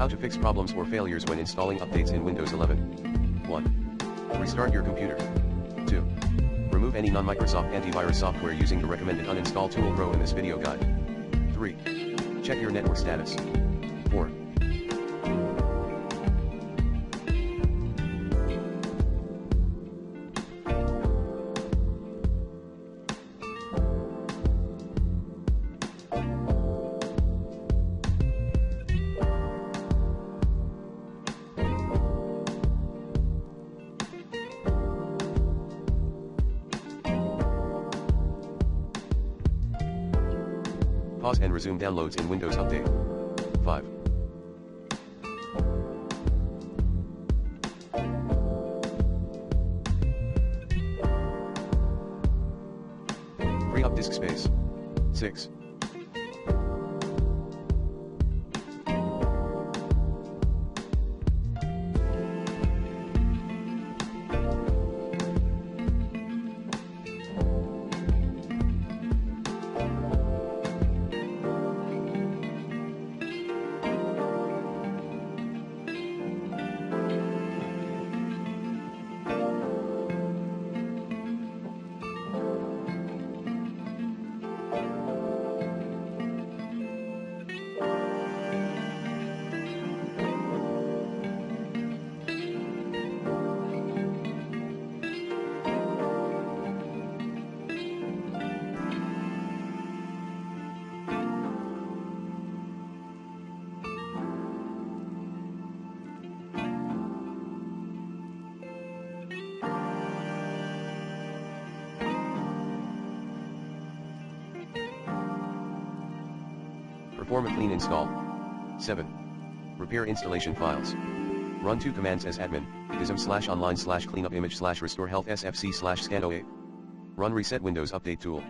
How to fix problems or failures when installing updates in Windows 11. 1. Restart your computer. 2. Remove any non-Microsoft antivirus software using the recommended Uninstall Tool Pro in this video guide. 3. Check your network status. 4. Pause and resume downloads in Windows Update. 5. Free up disk space. 6. Perform a clean install. 7. Repair installation files. Run 2 commands as admin, dism/online/cleanupimage/restore health sfc/scan08. Run reset Windows Update tool.